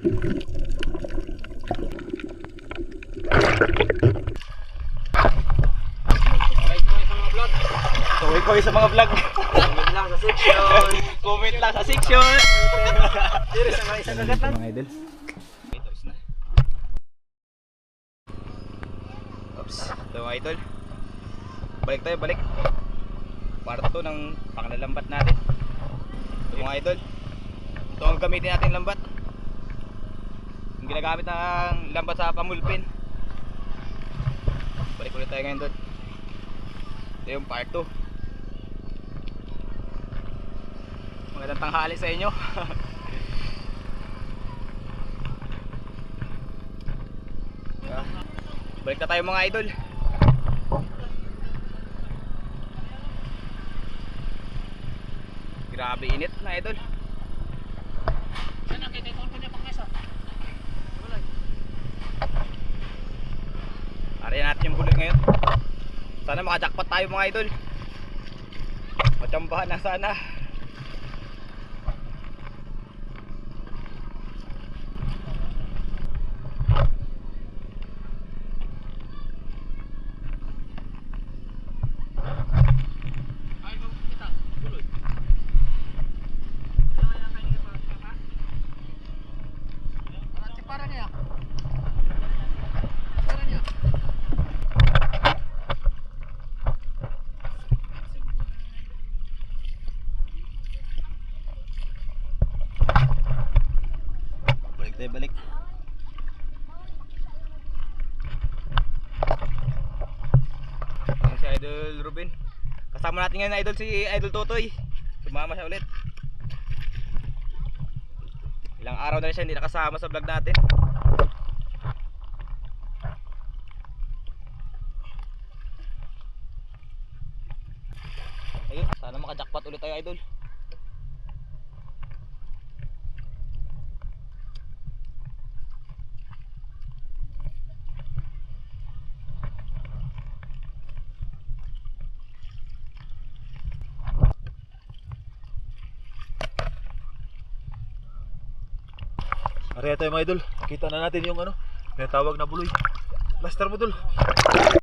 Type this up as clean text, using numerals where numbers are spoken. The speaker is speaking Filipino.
Kaway sa mga vlog. Comment lang sa section. Comment lang sa section. Dito sa mga isang kagat lang. Mga idol. Tapos na. Oops. Ito mga idol. Balik tayo, balik. Para to ng panglalambat natin. Ito mga idol. Ito ang gamitin natin lambat. Yung ginagamit ng lambat sa pamulpin. Balik ulit tayo ngayon doon. Ito yung part 2. Magandang tanghali sa inyo. Balik na tayo mga idol. Grabe init na idol. Saan nakita ito? Ano niya pang mesa? Ariyan natin yung bulol ngayon. Sana makajackpot tayo mga idol. Matsambahan na sana. Balik tayo, balik. Ayan si Idol Ruben. Kasama natin ngayon idol si Idol Totoy. Sumama siya ulit. Ilang araw na rin siya hindi nakasama sa vlog natin. Ayun, sana makajackpot ulit tayo idol. Ariya tayo mga idol, kita na natin yung ano, may tawag na buloy. Blaster mo dul.